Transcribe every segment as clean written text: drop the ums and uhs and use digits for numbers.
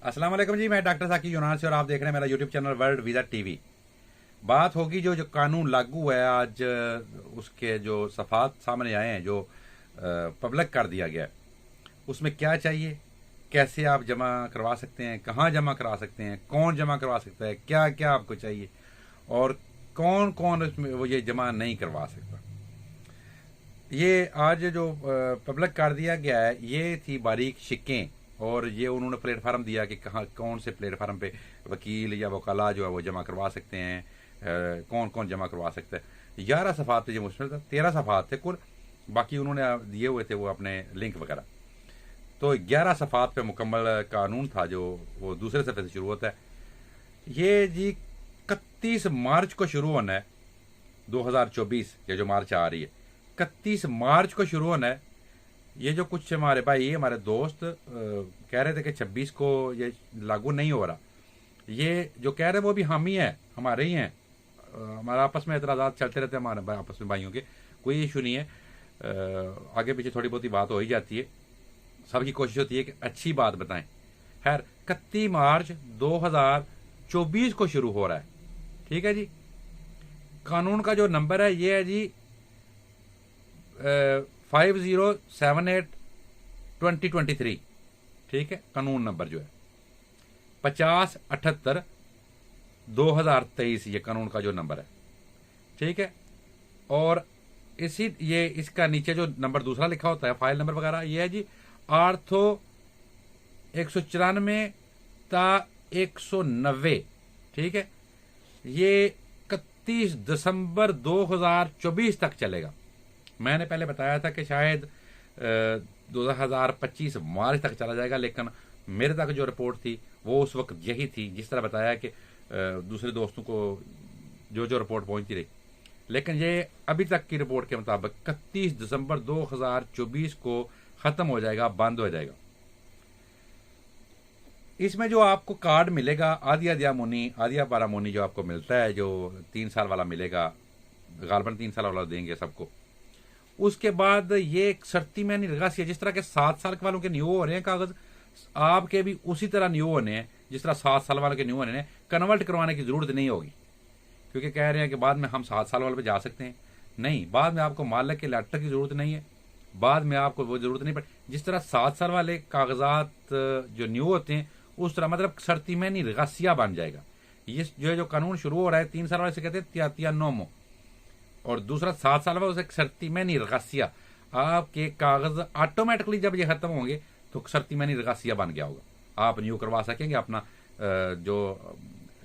अस्सलाम वालेकुम जी, मैं डॉक्टर साकी यूनान से और आप देख रहे हैं मेरा YouTube channel world visa TV. बात होगी जो जो कानून लागू हुआ है आज, उसके जो सफ़ात सामने आए हैं, जो पब्लिक कर दिया गया है, उसमें क्या चाहिए, कैसे आप जमा करवा सकते हैं, कहाँ जमा करवा सकते हैं, कौन जमा करवा सकता है, क्या क्या आपको चाहिए और कौन कौन उसमें वो ये जमा नहीं करवा सकता। ये आज जो पब्लिक कर दिया गया है, ये थी बारीक शिकें। और ये उन्होंने प्लेटफार्म दिया कि कहाँ कौन से प्लेटफार्म पे वकील या वकाला जो है वो जमा करवा सकते हैं, कौन कौन जमा करवा सकता है। 11 सफ़ात पे ये मुश्किल था, 13 सफ़ात थे कुल, बाकी उन्होंने दिए हुए थे वो अपने लिंक वगैरह। तो 11 सफ़ात पे मुकम्मल कानून था जो वो दूसरे सफ़े से शुरू होता है। ये जी 31 मार्च को शुरू होना है, 2024, ये जो मार्च आ रही है 31 मार्च को शुरू होना है। ये जो कुछ हमारे भाई, हमारे दोस्त कह रहे थे कि 26 को ये लागू नहीं हो रहा, ये जो कह रहे हैं वो भी हम ही हैं, हमारे ही हैं। हमारा आपस में एतराज़ात चलते रहते हैं हमारे आपस में भाइयों के, कोई इशू नहीं है। आगे पीछे थोड़ी बहुत ही बात हो ही जाती है, सबकी कोशिश होती है कि अच्छी बात बताएं। खैर 31 मार्च 2024 को शुरू हो रहा है, ठीक है जी। कानून का जो नंबर है ये है जी 5078/2023, ठीक है। कानून नंबर जो है 5078/2023, ये कानून का जो नंबर है, ठीक है। और ये इसका नीचे जो नंबर दूसरा लिखा होता है, फाइल नंबर वगैरह, ये है जी आर्थो 194 ता 190, ठीक है। ये 31 दिसंबर 2024 तक चलेगा। मैंने पहले बताया था कि शायद 2025 मार्च तक चला जाएगा, लेकिन मेरे तक जो रिपोर्ट थी वो उस वक्त यही थी, जिस तरह बताया कि दूसरे दोस्तों को जो जो रिपोर्ट पहुंचती रही। लेकिन ये अभी तक की रिपोर्ट के मुताबिक 31 दिसंबर 2024 को ख़त्म हो जाएगा, बंद हो जाएगा। इसमें जो आपको कार्ड मिलेगा, आदिया दियामुनी, आदिया बारामुनी जो आपको मिलता है, जो 3 साल वाला मिलेगा, गालबन 3 साल वाला देंगे सबको। उसके बाद ये एक शर्ती में नहीं लगा, जिस तरह के 7 साल के वालों के न्यू हो रहे हैं कागज, आपके भी उसी तरह न्यू होने हैं जिस तरह 7 साल वालों के न्यू होने हैं। कन्वर्ट करवाने की जरूरत नहीं होगी, क्योंकि कह रहे हैं कि बाद में हम 7 साल वाले पे जा सकते हैं। नहीं, बाद में आपको मालिक के लेटर की जरूरत नहीं है, बाद में आपको वो जरूरत नहीं पड़ती। जिस तरह 7 साल वाले कागजात जो न्यू होते हैं, उस तरह मतलब शर्ती में नहीं रगासिया बन जाएगा। ये जो कानून शुरू हो रहा है 3 साल वाले से कहते हैं तियातिया नोमो, और दूसरा 7 साल वाला उसे शर्ती में नहीं रगासिया। आपके कागज ऑटोमेटिकली जब ये खत्म होंगे तो शर्ती में नहीं रगासिया बन गया होगा, आप न्यू करवा सकेंगे अपना। जो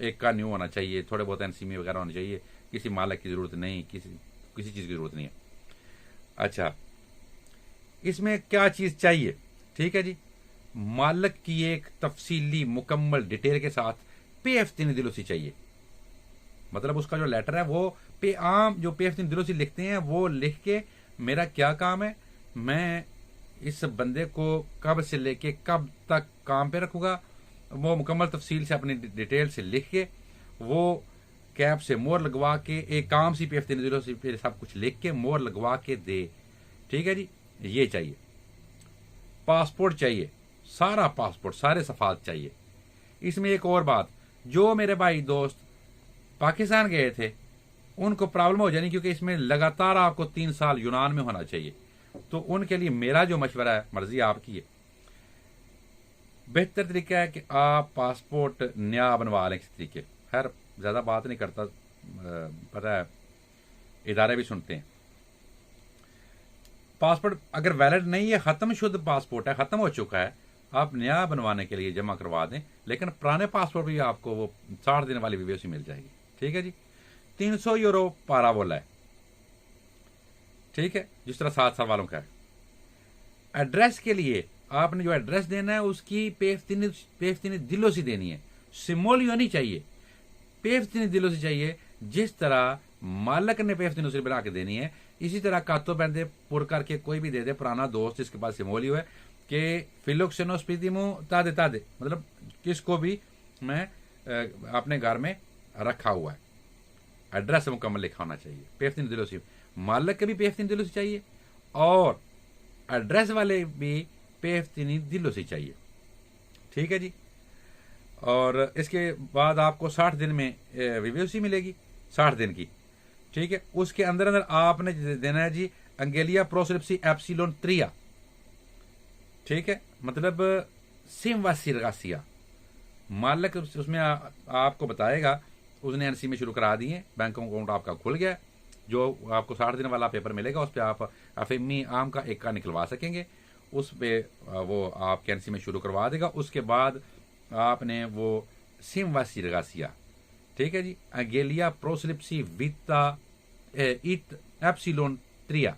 एक का न्यू होना चाहिए, थोड़े बहुत एनसीमी वगैरह होने चाहिए, किसी मालिक की जरूरत नहीं, किसी चीज़ की जरूरत नहीं है। अच्छा, इसमें क्या चीज़ चाहिए, ठीक है जी। मालिक की एक तफसीली मुकम्मल डिटेल के साथ PF3 दिलोसी चाहिए। मतलब उसका जो लेटर है वो आम जो PF3 दिलोसी लिखते हैं वो लिख के, मेरा क्या काम है, मैं इस बंदे को कब से लेके कब तक काम पे रखूंगा, वो मुकम्मल तफसील से अपनी डिटेल से लिख के, वो कैप से मोहर लगवा के, एक काम सी PF3 दिलोसी पे सब कुछ लिख के मोहर लगवा के दे, ठीक है जी। ये चाहिए। पासपोर्ट चाहिए, सारा पासपोर्ट, सारे सफात चाहिए। इसमें एक और बात, जो मेरे भाई दोस्त पाकिस्तान गए थे उनको प्रॉब्लम हो जानी, क्योंकि इसमें लगातार आपको 3 साल यूनान में होना चाहिए। तो उनके लिए मेरा जो मशवरा है, मर्जी आपकी है, बेहतर तरीका है कि आप पासपोर्ट नया बनवा लें किसी तरीके। खैर ज़्यादा बात नहीं करता, पता है इदारे भी सुनते हैं। पासपोर्ट अगर वैलिड नहीं है, ख़त्म शुद्ध पासपोर्ट है, ख़त्म हो चुका है, आप नया बनवाने के लिए जमा करवा दें। लेकिन पुराने पासपोर्ट भी आपको वो 60 दिन वाली वीवीओसी मिल जाएगी, ठीक है जी। 300 यूरो पारावोला है, ठीक है, जिस तरह 7 साल वालों का है। एड्रेस के लिए आपने जो एड्रेस देना है उसकी PF3 दिलोसी देनी है, सिमोलियो नहीं चाहिए, PF3 दिलोसी चाहिए। जिस तरह मालिक ने PF3 बना के देनी है, इसी तरह कातो बंदे पुर करके कोई भी दे दे, पुराना दोस्त जिसके पास सिमोलियो है, कि फिलोक्सेनोस्पिदिमो तादे तादे, मतलब किसको भी मैं अपने घर में रखा हुआ है, एड्रेस मुकम्मल लिखा होना चाहिए। PF3 दिलोसी, मालिक के भी PF3 दिलोसी चाहिए और एड्रेस वाले भी PF3 दिलोसी चाहिए, ठीक है जी। और इसके बाद आपको 60 दिन में वीवीसी मिलेगी, 60 दिन की। ठीक है, उसके अंदर अंदर आपने देना है जी एंगेलिया प्रोसलिप्सी एप्सिलोन त्रिया। ठीक है, मतलब सिमवासिरगासिया। मालिक उसमें आपको बताएगा, उसने एनसी में शुरू करा दिए, बैंक अकाउंट आपका खुल गया, जो आपको 60 दिन वाला पेपर मिलेगा उस पर आप अफीमी आम का एक का निकलवा सकेंगे, उस पर वो आपके एनसी में शुरू करवा देगा। उसके बाद आपने वो सिमवासिरगासिया, ठीक है जी, एंगेलिया प्रोसलिप्सी विता इत एप्सिलोन त्रिया,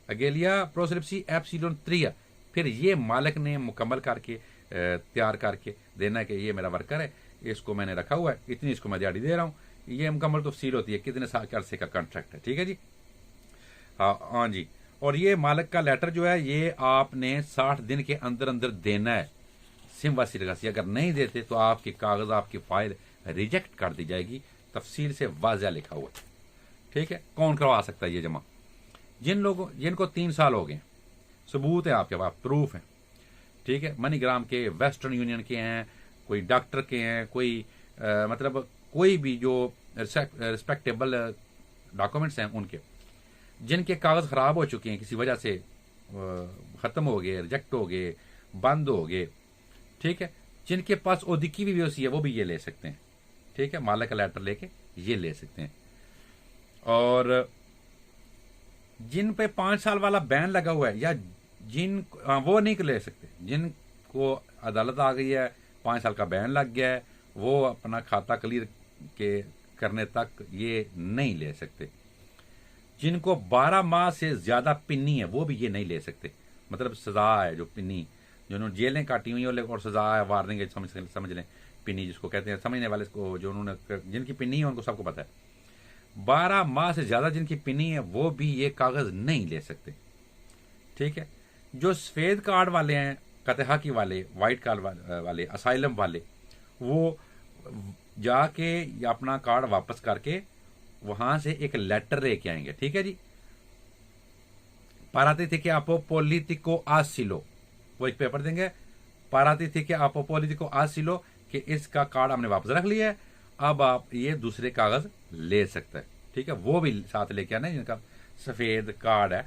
एंगेलिया प्रोसलिप्सी एप्सिलोन त्रिया। फिर ये मालिक ने मुकम्मल करके तैयार करके देना है कि ये मेरा वर्कर है, इसको मैंने रखा हुआ है, इतनी इसको मैं दिहाड़ी दे रहा हूँ। ये मुकम्मल तफसील होती है कितने साल के अरसे का कॉन्ट्रैक्ट है। ठीक है जी, हाँ जी। और ये मालिक का लेटर जो है ये आपने 60 दिन के अंदर अंदर देना है सिमवासिरगासी। अगर नहीं देते तो आपके कागज, आपकी फाइल रिजेक्ट कर दी जाएगी, तफसील से वाज़ह लिखा हुआ है। ठीक है, कौन करवा सकता है ये जमा? जिनको 3 साल हो गए, सबूत है आपके पास, प्रूफ है। ठीक है, मनीग्राम के, वेस्टर्न यूनियन के हैं, कोई डॉक्टर के हैं, कोई मतलब कोई भी जो रिस्पेक्टेबल डॉक्यूमेंट्स हैं उनके, जिनके कागज खराब हो चुके हैं किसी वजह से, खत्म हो गए, रिजेक्ट हो गए, बंद हो गए। ठीक है, जिनके पास ओदिकी वीवीओसी है वो भी ये ले सकते हैं। ठीक है, मालिक का लेटर लेके ये ले सकते हैं। और जिन पे 5 साल वाला बैन लगा हुआ है, या वो नहीं ले सकते। जिनको अदालत आ गई है, 5 साल का बैन लग गया है, वो अपना खाता क्लियर के करने तक ये नहीं ले सकते। जिनको 12 माह से ज्यादा पिन्नी है वो भी ये नहीं ले सकते। मतलब सजा है, जो पिन्नी, जिन्होंने जेलें काटी हुई है और सजा है, वार्निंग है, समझ लें, पिन्नी जिसको कहते हैं, समझने वाले को, जो उन्होंने जिनकी पिन्नी है उनको सबको पता है। 12 माह से ज्यादा जिनकी पिन्नी है वो भी ये कागज नहीं ले सकते। ठीक है, जो सफेद कार्ड वाले हैं, कतहाकी वाले, वाइट कार्ड वाले, असाइलम वाले, वो जाके अपना कार्ड वापस करके वहां से एक लेटर लेके आएंगे। ठीक है जी, पाराती थी कि आपो पोलिटिको आसिलो, वो एक पेपर देंगे, पाराती थी कि आपो पोलिटिको आसिलो, कि इसका कार्ड हमने वापस रख लिया है, अब आप ये दूसरे कागज ले सकते हैं। ठीक है, वो भी साथ लेके आना, जिनका सफेद कार्ड है,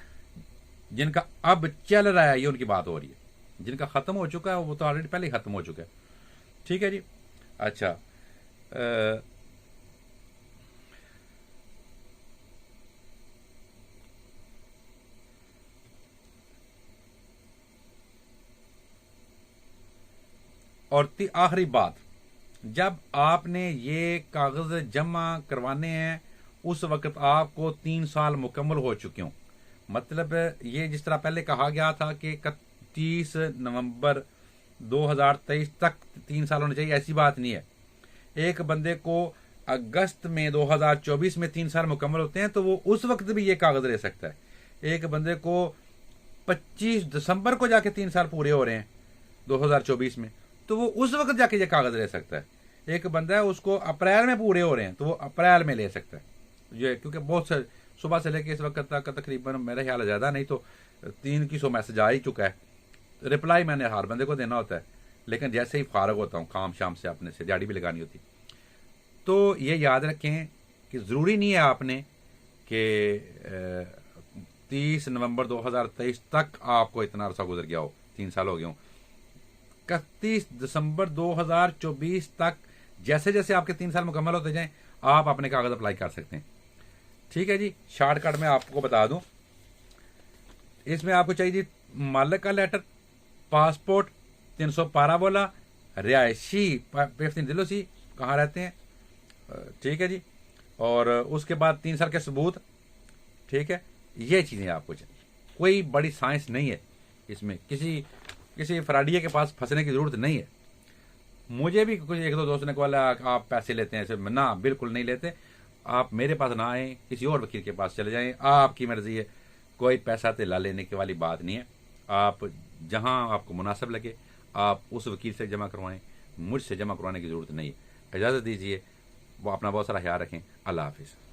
जिनका अब चल रहा है, ये उनकी बात हो रही है। जिनका खत्म हो चुका है वो तो ऑलरेडी पहले ही खत्म हो चुका है। ठीक है जी, अच्छा। और आखिरी बात, जब आपने ये कागज जमा करवाने हैं उस वक्त आपको 3 साल मुकम्मल हो चुके हों। मतलब ये जिस तरह पहले कहा गया था कि 31 नवंबर 2023 तक 3 साल होने चाहिए, ऐसी बात नहीं है। एक बंदे को अगस्त में 2024 में 3 साल मुकम्मल होते हैं तो वो उस वक्त भी ये कागज ले सकता है। एक बंदे को 25 दिसंबर को जाके 3 साल पूरे हो रहे हैं 2024 में, तो वो उस वक्त जाके ये कागज ले सकता है। एक बंदा है उसको अप्रैल में पूरे हो रहे हैं तो वो अप्रैल में ले सकता है ये, क्योंकि बहुत से सुबह से लेके इस वक्त तक तकरीबन मेरे ख्याल ज़्यादा नहीं तो 300 मैसेज आ ही चुका है। रिप्लाई मैंने हर बंदे को देना होता है, लेकिन जैसे ही फारग होता हूँ काम शाम से, अपने से दिहाड़ी भी लगानी होती। तो ये याद रखें कि ज़रूरी नहीं है आपने कि 30 नवंबर 2023 तक आपको इतना अरसा गुजर गया हो, 3 साल हो गए हों। 31 दिसंबर 2024 तक जैसे जैसे आपके 3 साल मुकम्मल होते जाएं आप अपने कागज अप्लाई कर सकते हैं। ठीक है जी, शॉर्टकट में आपको बता दूं, इसमें आपको चाहिए जी मालिक का लेटर, पासपोर्ट, 312 बोला, रिहायशी पेफ्तिन दिलोसी कहाँ रहते हैं, ठीक है जी, और उसके बाद 3 साल के सबूत। ठीक है, ये चीज़ें आपको चाहिए, कोई बड़ी साइंस नहीं है इसमें, किसी फराडिये के पास फंसने की ज़रूरत नहीं है। मुझे भी कुछ 1-2 दोस्त ने बोला आप पैसे लेते हैं ऐसे, ना बिल्कुल नहीं लेते। आप मेरे पास ना आए, किसी और वकील के पास चले जाएं, आपकी मर्जी है, कोई पैसा तेला लेने की वाली बात नहीं है। आप जहां आपको मुनासिब लगे आप उस वकील से जमा करवाएं, मुझसे जमा करवाने की ज़रूरत नहीं है। इजाज़त दीजिए, वो अपना बहुत सारा ख्याल रखें। अल्लाह हाफिज़।